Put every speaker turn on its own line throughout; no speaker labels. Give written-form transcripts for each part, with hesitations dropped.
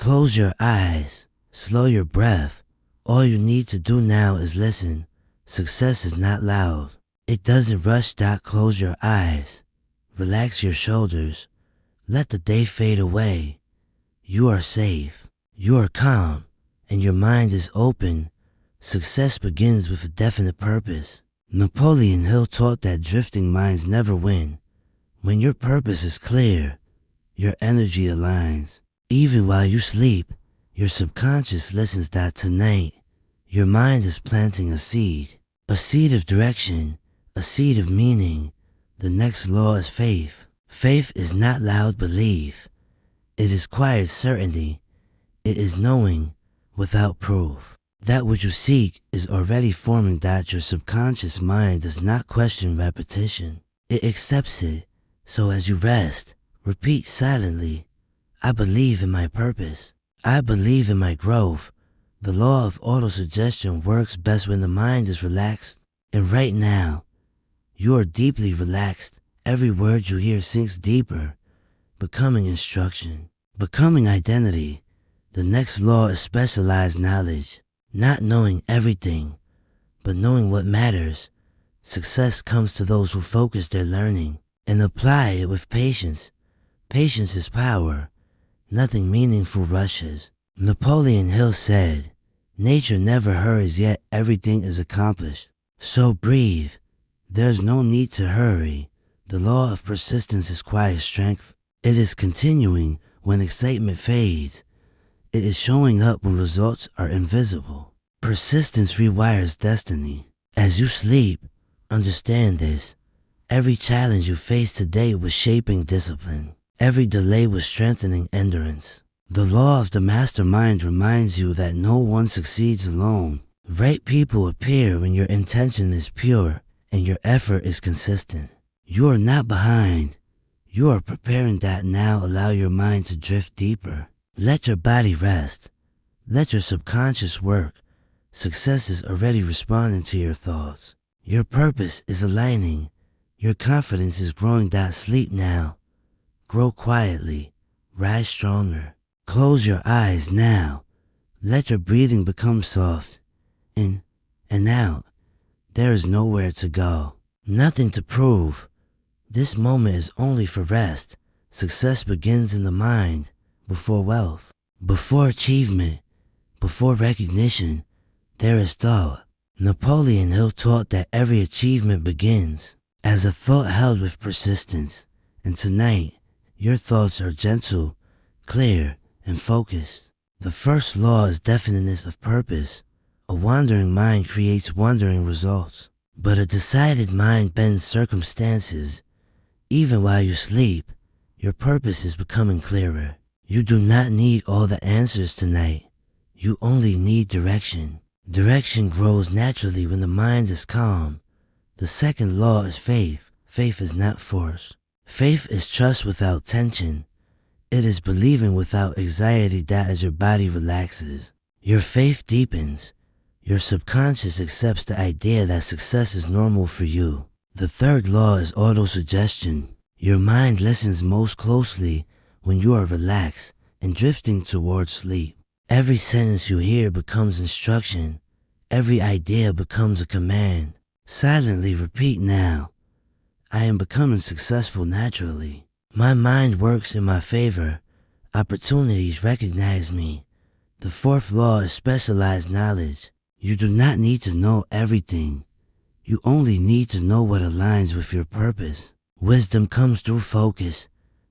Close your eyes, slow your breath. All you need to do now is listen. Success is not loud. It doesn't rush. Close your eyes. Relax your shoulders. Let the day fade away. You are safe. You are calm. And your mind is open. Success begins with a definite purpose. Napoleon Hill taught that drifting minds never win. When your purpose is clear, your energy aligns. Even while you sleep, your subconscious listens. Tonight, your mind is planting a seed of direction, a seed of meaning. The next law is faith. Faith is not loud belief. It is quiet certainty. It is knowing without proof. That which you seek is already forming. Your subconscious mind does not question repetition. It accepts it. So as you rest, repeat silently, I believe in my purpose. I believe in my growth. The law of autosuggestion works best when the mind is relaxed. And right now, you are deeply relaxed. Every word you hear sinks deeper, becoming instruction, becoming identity. The next law is specialized knowledge. Not knowing everything, but knowing what matters. Success comes to those who focus their learning and apply it with patience. Patience is power. Nothing meaningful rushes. Napoleon Hill said, nature never hurries, yet everything is accomplished. So breathe. There's no need to hurry. The law of persistence is quiet strength. It is continuing when excitement fades. It is showing up when results are invisible. Persistence rewires destiny. As you sleep, understand this. Every challenge you face today was shaping discipline. Every delay was strengthening endurance. The law of the mastermind reminds you that no one succeeds alone. Right people appear when your intention is pure and your effort is consistent. You are not behind. You are preparing. Now allow your mind to drift deeper. Let your body rest. Let your subconscious work. Success is already responding to your thoughts. Your purpose is aligning. Your confidence is growing. Sleep now. Grow quietly. Rise stronger. Close your eyes now. Let your breathing become soft. In and out. There is nowhere to go. Nothing to prove. This moment is only for rest. Success begins in the mind. Before wealth, before achievement, before recognition, there is thought. Napoleon Hill taught that every achievement begins as a thought held with persistence. And tonight, your thoughts are gentle, clear, and focused. The first law is definiteness of purpose. A wandering mind creates wandering results. But a decided mind bends circumstances. Even while you sleep, your purpose is becoming clearer. You do not need all the answers tonight. You only need direction. Direction grows naturally when the mind is calm. The second law is faith. Faith is not force. Faith is trust without tension. It is believing without anxiety. As your body relaxes, your faith deepens. Your subconscious accepts the idea that success is normal for you. The third law is autosuggestion. Your mind listens most closely when you are relaxed and drifting towards sleep. Every sentence you hear becomes instruction. Every idea becomes a command. Silently repeat now. I am becoming successful naturally. My mind works in my favor. Opportunities recognize me. The fourth law is specialized knowledge. You do not need to know everything. You only need to know what aligns with your purpose. Wisdom comes through focus,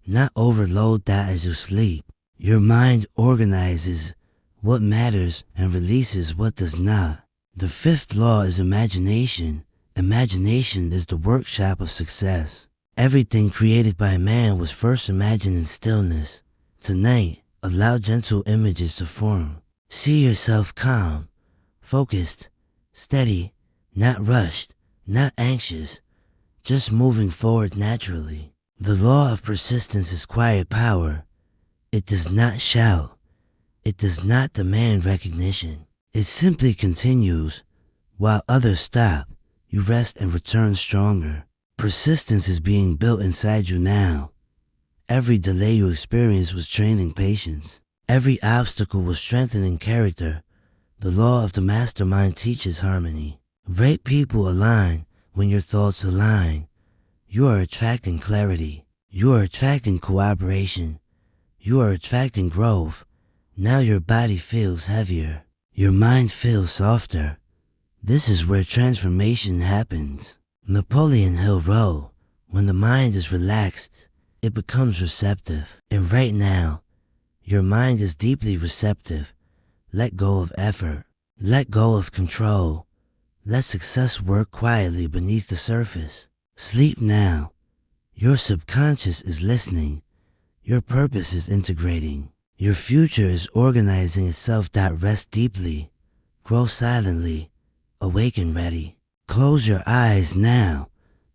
not overload. As you sleep, your mind organizes what matters and releases what does not. The fifth law is imagination. Imagination is the workshop of success. Everything created by man was first imagined in stillness. Tonight, allow gentle images to form. See yourself calm, focused, steady, not rushed, not anxious, just moving forward naturally. The law of persistence is quiet power. It does not shout. It does not demand recognition. It simply continues. While others stop, you rest and return stronger. Persistence is being built inside you now. Every delay you experience was training patience. Every obstacle will strengthen in character. The law of the mastermind teaches harmony. Right people align when your thoughts align. You are attracting clarity. You are attracting cooperation. You are attracting growth. Now your body feels heavier. Your mind feels softer. This is where transformation happens. Napoleon Hill wrote, when the mind is relaxed, it becomes receptive. And right now, your mind is deeply receptive. Let go of effort. Let go of control. Let success work quietly beneath the surface. Sleep now. Your subconscious is listening. Your purpose is integrating. Your future is organizing itself. Rest deeply. Grow silently. Awaken ready. Close your eyes now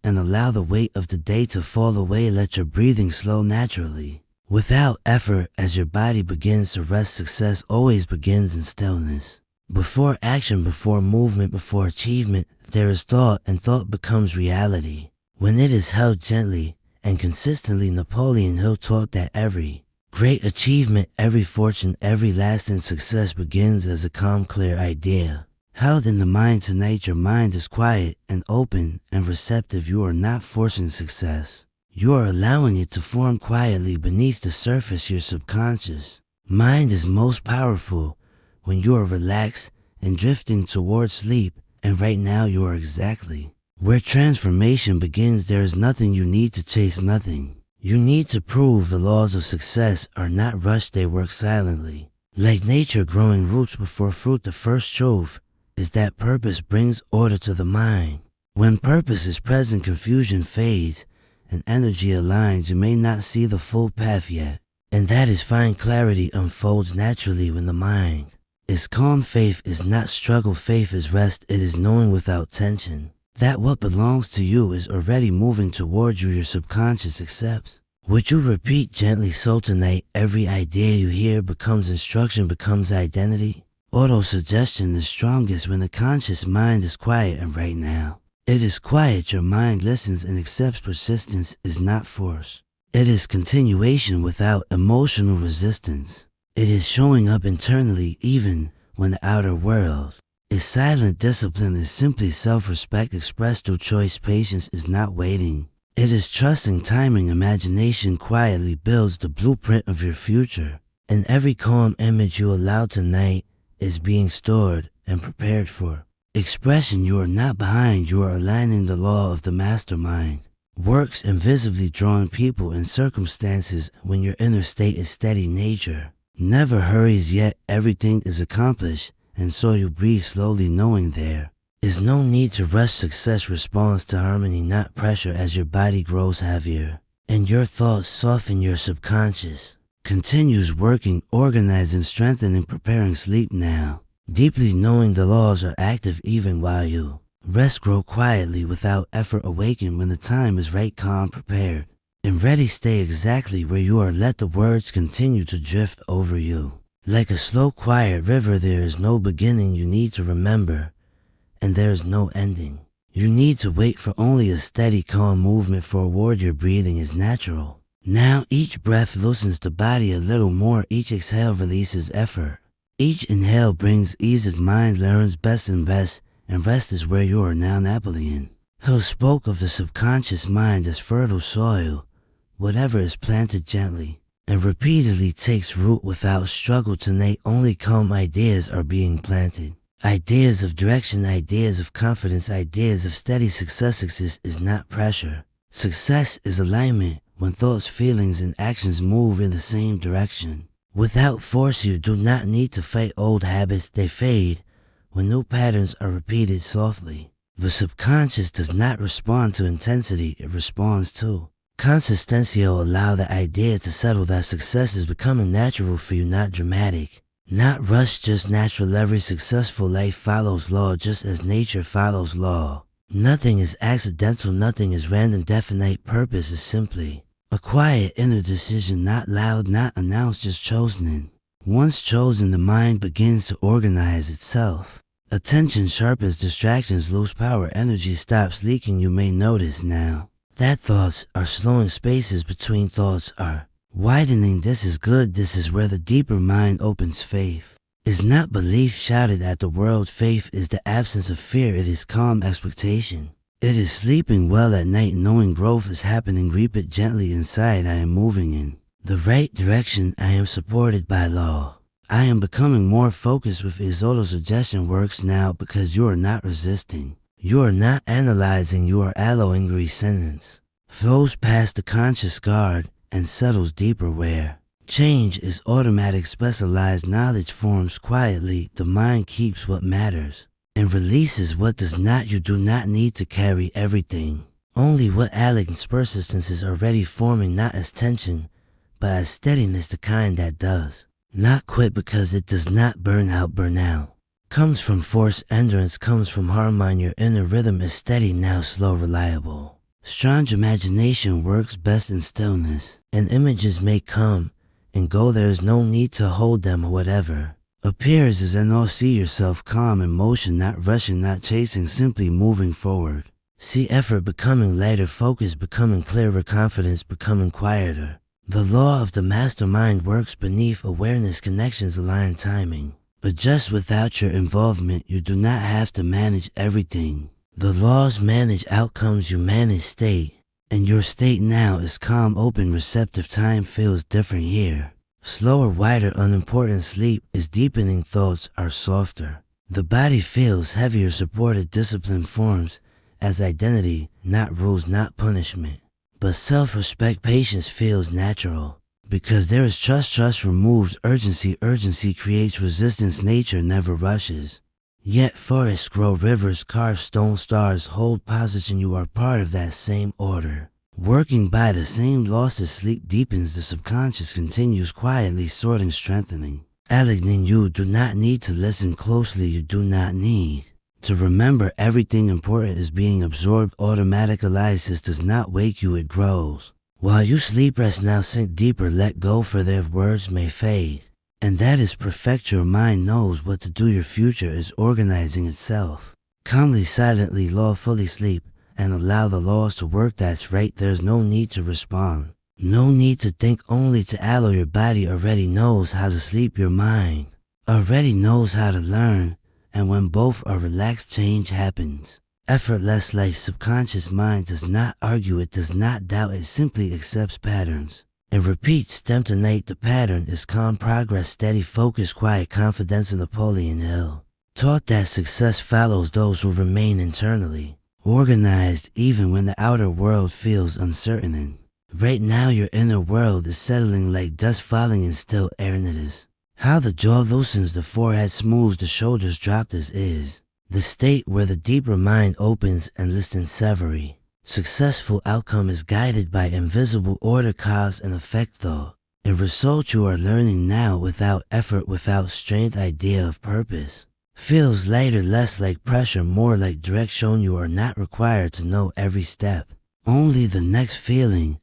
and allow the weight of the day to fall away. Let your breathing slow naturally. Without effort, as your body begins to rest, success always begins in stillness. Before action, before movement, before achievement, there is thought, and thought becomes reality. When it is held gently and consistently, Napoleon Hill taught that every great achievement, every fortune, every lasting success begins as a calm, clear idea. Held in the mind tonight, your mind is quiet and open and receptive. You are not forcing success. You are allowing it to form quietly beneath the surface. Your subconscious mind is most powerful when you are relaxed and drifting towards sleep. And right now you are exactly where transformation begins. There is nothing you need to chase, nothing you need to prove. The laws of success are not rushed, they work silently. Like nature growing roots before fruit, the first truth is that purpose brings order to the mind. When purpose is present, confusion fades and energy aligns. You may not see the full path yet, and that is fine. Clarity unfolds naturally when the mind is calm. Faith is not struggle, faith is rest. It is knowing without tension that what belongs to you is already moving towards you. Your subconscious accepts what you repeat gently. So tonight, every idea you hear becomes instruction, becomes identity. Auto-suggestion is strongest when the conscious mind is quiet, and right now it is quiet. Your mind listens and accepts. Persistence is not force. It is continuation without emotional resistance. It is showing up internally even when the outer world is silent. Discipline is simply self-respect expressed through choice. Patience is not waiting. It is trusting timing. Imagination quietly builds the blueprint of your future. And every calm image you allow tonight is being stored and prepared for expression. You are not behind. You are aligning. The law of the mastermind works invisibly, drawing people and circumstances when your inner state is steady. Nature never hurries, yet everything is accomplished, and so you breathe slowly, knowing there is no need to rush. Success responds to harmony, not pressure. As your body grows heavier and your thoughts soften, your subconscious continues working, organizing, strengthening, preparing. Sleep now deeply, knowing the laws are active even while you rest. Grow quietly without effort. Awaken when the time is right. Calm, prepared, and ready. Stay exactly where you are. Let the words continue to drift over you. Like a slow, quiet river, there is no beginning. You need to remember, and there is no ending. You need to wait for only a steady, calm movement forward. Your breathing is natural. Now each breath loosens the body a little more. Each exhale releases effort. Each inhale brings ease of mind. Learns best in rest, and rest is where you are now. Napoleon Hill spoke of the subconscious mind as fertile soil. Whatever is planted gently and repeatedly takes root without struggle. Tonight, only calm ideas are being planted. Ideas of direction, ideas of confidence, ideas of steady success. Success is not pressure. Success is alignment, when thoughts, feelings, and actions move in the same direction. Without force, you do not need to fight old habits. They fade when new patterns are repeated softly. The subconscious does not respond to intensity, it responds to consistency. Allow the idea to settle that success is becoming natural for you, not dramatic, not rushed, just natural. Every successful life follows law just as nature follows law. Nothing is accidental, nothing is random. Definite purpose is simply a quiet inner decision, not loud, not announced, just chosen. Once chosen, the mind begins to organize itself. Attention sharpens, distractions lose power, energy stops leaking. You may notice now that thoughts are slowing, spaces between thoughts are Widening, this is good, this is where the deeper mind opens. Faith is not belief shouted at the world. Faith is the absence of fear. It is calm expectation. It is sleeping well at night knowing growth is happening. Reap it gently inside. I am moving in the right direction. I am supported by law. I am becoming more focused. With his auto-suggestion works now because you are not resisting. You are not analyzing. You are allowing. Sentence flows past the conscious guard and settles deeper where change is automatic. Specialized knowledge forms quietly. The mind keeps what matters and releases what does not. You do not need to carry everything. Only what elegance. Persistence is already forming, not as tension, but as steadiness, the kind that does not quit because it does not burn out. Burnout comes from force. Endurance comes from harmony. Your inner rhythm is steady now, slow, reliable. Strong imagination works best in stillness, and images may come and go. There is no need to hold them. Whatever appears is an all. See yourself calm in motion, not rushing, not chasing, simply moving forward. See effort becoming lighter, focus becoming clearer, confidence becoming quieter. The law of the mastermind works beneath awareness. Connections align, timing adjust without your involvement. You do not have to manage everything. The laws manage outcomes. You manage state, and your state now is calm, open, receptive. Time feels different here. Slower, wider, unimportant. Sleep is deepening. Thoughts are softer. The body feels heavier, supported. Discipline forms as identity, not rules, not punishment, but self-respect. Patience feels natural because there is trust. Trust removes urgency. Urgency creates resistance. Nature never rushes. Yet forests grow, rivers carve stone, stars hold position. You are part of that same order, working by the same laws. As sleep deepens, the subconscious continues quietly sorting, strengthening, aligning. You do not need to listen closely. You do not need to remember everything. Important is being absorbed. Automatic analysis does not wake you, it grows. While you sleep, rest now, sink deeper, let go, for their words may fade. And that is perfect. Your mind knows what to do. Your future is organizing itself. Calmly, silently, lawfully sleep and allow the laws to work. That's right. There's no need to respond. No need to think, only to allow. Your body already knows how to sleep. Your mind already knows how to learn. And when both are relaxed, change happens. Effortless life. Subconscious mind does not argue. It does not doubt. It simply accepts patterns and repeats them. Tonight the pattern is calm progress, steady focus, quiet confidence. Napoleon Hill taught that success follows those who remain internally organized even when the outer world feels uncertain. Right now your inner world is settling like dust falling in still air. And it is how the jaw loosens, the forehead smooths, the shoulders drop. This is the state where the deeper mind opens and listens. Savory successful outcome is guided by invisible order, cause and effect, thought and result. You are learning now without effort, without strength. Idea of purpose feels lighter, less like pressure, more like direction. You are not required to know every step, only the next feeling,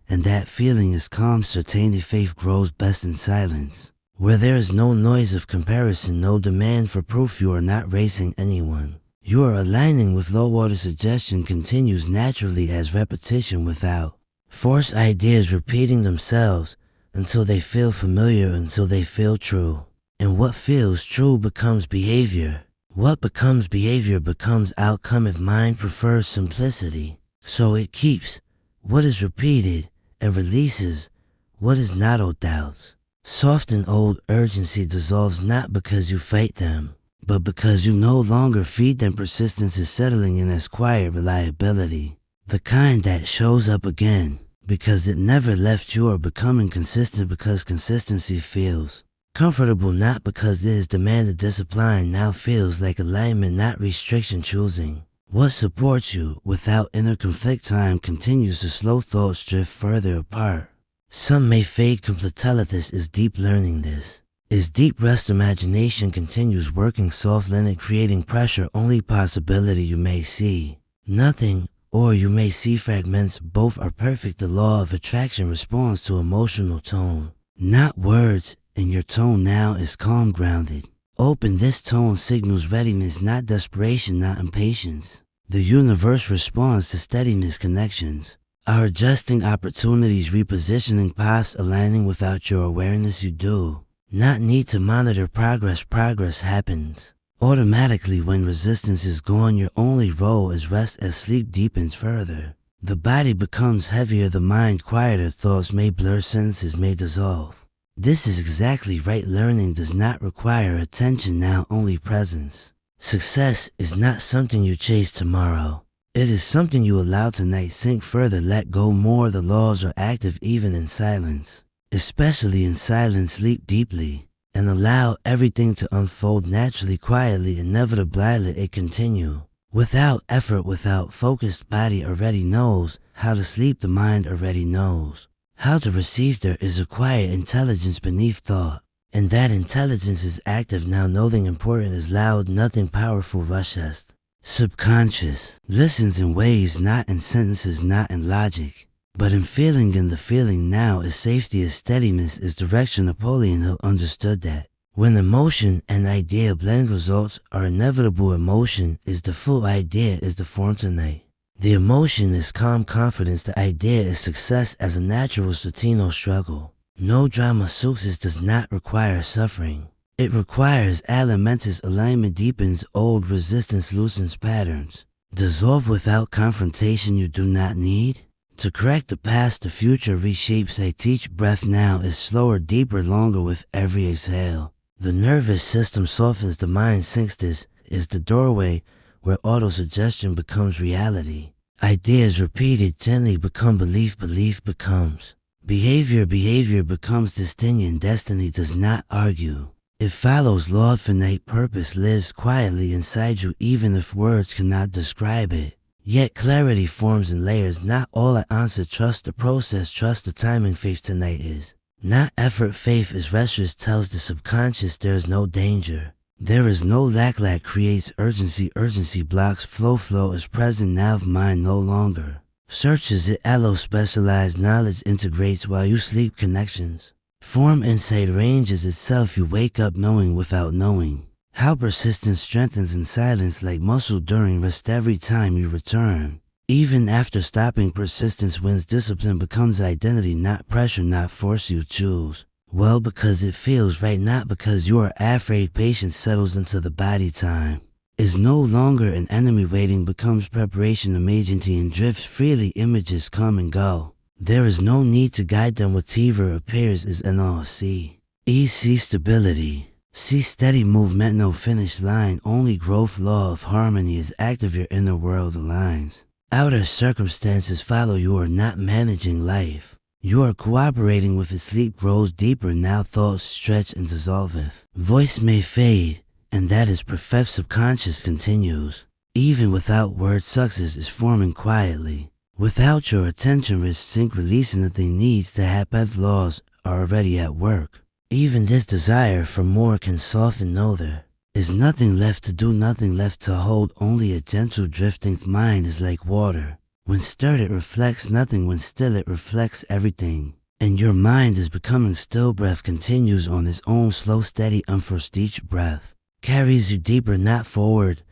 and that feeling is calm certainty. Faith grows best in silence, where there is no noise of comparison, no demand for proof. You are not racing anyone. You are aligning with low. Water suggestion continues naturally as repetition without force. Ideas repeating themselves until they feel familiar, until they feel true. And what feels true becomes behavior. What becomes behavior becomes outcome. If mind prefers simplicity, so it keeps what is repeated and releases what is not. Old doubts soften. Old urgency dissolves, not because you fight them, but because you no longer feed them. Persistence is settling in as quiet reliability, the kind that shows up again because it never left. You are becoming consistent because consistency feels comfortable, not because it is demanded. Discipline now feels like alignment, not restriction. Choosing what supports you without inner conflict. Time continues to slow. Thoughts drift further apart. Some may fade. Completelithis is deep. Learning this is deep rest. Imagination continues working soft limit, creating pressure. Only possibility. You may see nothing, or you may see fragments. Both are perfect. The law of attraction responds to emotional tone, not words, and your tone now is calm, grounded, open. This tone signals readiness, not desperation, not impatience. The universe responds to steadiness. Connections Are adjusting opportunities, repositioning paths, aligning without your awareness. You do not need to monitor progress. Progress happens automatically when resistance is gone. Your only role is rest. As sleep deepens further, the body becomes heavier, the mind quieter, thoughts may blur, sentences may dissolve. This is exactly right. Learning does not require attention now, only presence. Success is not something you chase tomorrow. It is something you allow tonight. Think further, let go more. The laws are active even in silence. Especially in silence, sleep deeply and allow everything to unfold naturally, quietly, inevitably. Let it continue. Without effort, without focused body already knows how to sleep. The mind already knows how to receive. There is a quiet intelligence beneath thought, and that intelligence is active now. Nothing important is loud, nothing powerful rushes. Subconscious listens in waves, not in sentences, not in logic, but in feeling. And the feeling now is safety, is steadiness, is direction. Napoleon Hill understood that when emotion and idea blend, results are inevitable. Emotion is the full, idea is the form tonight. The emotion is calm confidence, the idea is success as a natural Satino struggle. No drama. Success does not require suffering. It requires alimentus. Alignment deepens old resistance, loosens patterns. Dissolve without confrontation. You do not need to correct the past. The future reshapes. I teach. Breath now is slower, deeper, longer with every exhale. The nervous system softens, the mind sinks. This is the doorway where auto-suggestion becomes reality. Ideas repeated gently become belief, belief becomes behavior, behavior becomes destiny. Destiny does not argue. It follows law. Finite purpose lives quietly inside you even if words cannot describe it. Yet clarity forms in layers. Not all at once. Trust the process, trust the timing. Faith tonight is not effort. Faith is restless, tells the subconscious there is no danger. There is no lack. Lack creates urgency. Urgency blocks flow. Flow is present now. Mind no longer searches it. Allo specialized knowledge integrates while you sleep. Connections form insight, ranges itself. You wake up knowing without knowing. How persistence strengthens in silence like muscle during rest. Every time you return, even after stopping, persistence wins. Discipline becomes identity, not pressure, not force. You choose well because it feels right, not because you are afraid. Patience settles into the body. Time is no longer an enemy. Waiting becomes preparation. Imagination and drifts freely. Images come and go. There is no need to guide them. Whatever appears is enough. See stability. See steady movement, no finish line, only growth. Law of harmony is active. Your inner world aligns. Outer circumstances follow. You are not managing life. You are cooperating with it. Sleep grows deeper now. Thoughts stretch and dissolveth. Voice may fade, and that is perfect. Subconscious continues. Even without words, success is forming quietly. Without your attention, risk sync, releasing. Nothing needs to happen. Laws are already at work. Even this desire for more can soften. Know there is nothing left to do, nothing left to hold, only a gentle drifting. Mind is like water. When stirred it reflects nothing, when still it reflects everything. And your mind is becoming still. Breath continues on its own, slow, steady, unforced. Each breath carries you deeper, not forward,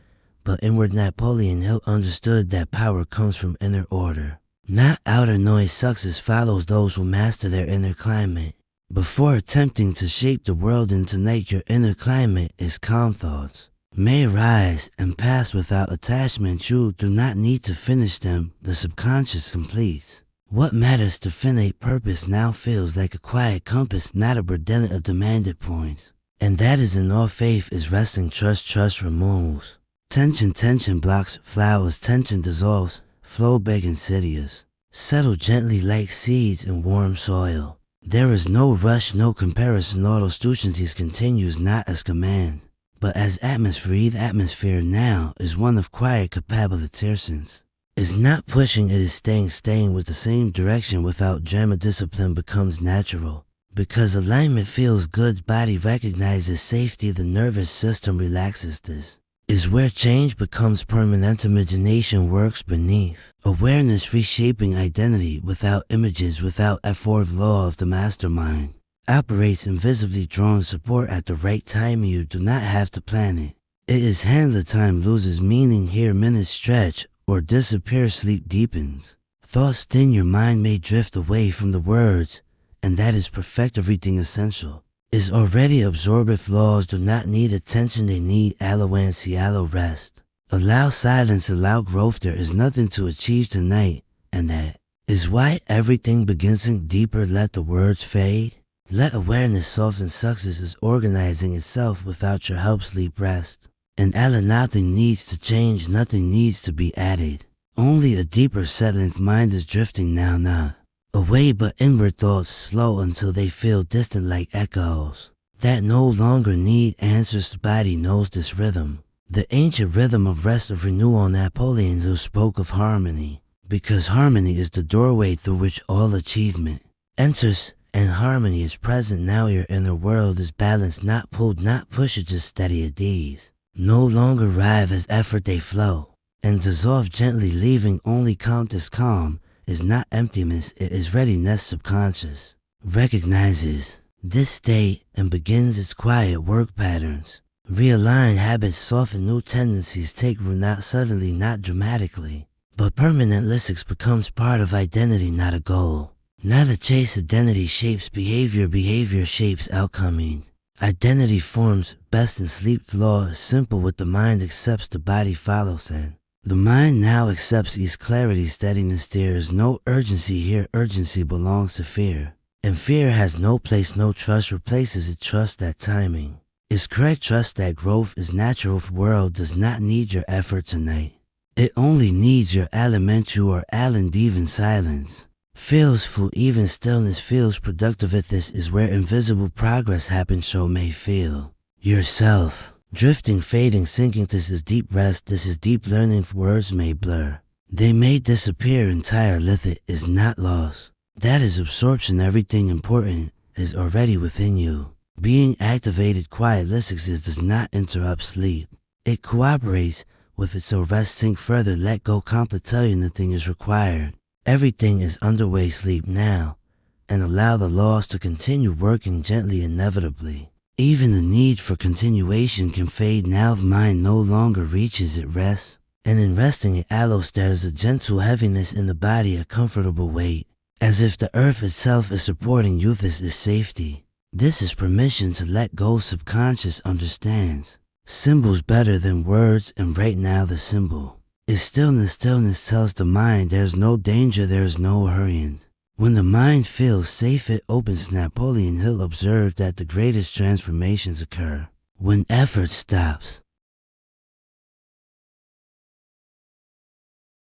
but inward. Napoleon Hill understood that power comes from inner order, not outer noise. Success follows those who master their inner climate. Before attempting to shape the world in tonight, your inner climate is calm. Thoughts may arise and pass without attachment. You do not need to finish them. The subconscious completes what matters. To finite purpose now feels like a quiet compass, not a burden of demanded points. And that is in all. Faith is resting. Trust removes tension. Tension blocks flowers. Tension dissolves. Flow big insidious. Settle gently like seeds in warm soil. There is no rush, no comparison. Auto-suggestion continues not as command, but as atmosphere. The atmosphere now is one of quiet capability. Is not pushing, it is staying with the same direction without drama. Discipline becomes natural because alignment feels good. Body recognizes safety. The nervous system relaxes. This is where change becomes permanent. Imagination works beneath awareness, reshaping identity without images, without effort. Law of the mastermind operates invisibly, drawing support at the right time. You do not have to plan it. It is handled. Time loses meaning here. Minutes stretch or disappear. Sleep deepens. Thoughts thin, your mind may drift away from the words, and that is perfect. Everything essential is already absorbed. Flaws do not need attention, they need allow rest. Allow silence, allow growth. There is nothing to achieve tonight, and that is why everything begins. Sink deeper, let the words fade. Let awareness soften. Success is organizing itself without your help. Sleep, rest, and Allah. Nothing needs to change, nothing needs to be added. Only a deeper settling. Mind is drifting now, not away but inward. Thoughts slow until they feel distant like echoes that no longer need answers. The body knows this rhythm, the ancient rhythm of rest, of renewal. Napoleon who spoke of harmony, because harmony is the doorway through which all achievement enters, and harmony is present now. Your inner world is balanced, not pulled, not pushed, just steady at ease. No longer rive as effort, they flow and dissolve gently, leaving only calm. This calm is not emptiness, it is readiness. Subconscious recognizes this state and begins its quiet work patterns. Realign habits, soften new tendencies, take root, not suddenly, not dramatically, but permanent. Listics becomes part of identity, not a goal, not a chase. Identity shapes behavior, behavior shapes outcoming. Identity forms best in sleep. The law is simple, what the mind accepts, the body follows, and the mind now accepts ease. Clarity, steadiness, there is no urgency here. Urgency belongs to fear, and fear has no place. No trust replaces it. Trust that timing is correct. Trust that growth is natural. The world does not need your effort tonight, it only needs your element. You are island, even silence feels full, even stillness feels productive. This is where invisible progress happens. So may feel yourself drifting, fading, sinking. This is deep rest, this is deep learning. Words may blur, they may disappear. Entire lithic is not lost, that is absorption. Everything important is already within you, being activated. Quiet listics does not interrupt sleep, it cooperates with it. So rest, sink further, let go. Complet tell you nothing is required, everything is underway. Sleep now and allow the laws to continue working gently. Inevitably, even the need for continuation can fade now. The mind no longer reaches, it rests, and in resting it allows. There's a gentle heaviness in the body, a comfortable weight, as if the earth itself is supporting you. This is safety, this is permission to let go. Subconscious understands symbols better than words, and right now the symbol is stillness. Stillness tells the mind there's no danger, there's no hurrying. When the mind feels safe, it opens. Napoleon Hill observed that the greatest transformations occur when effort stops.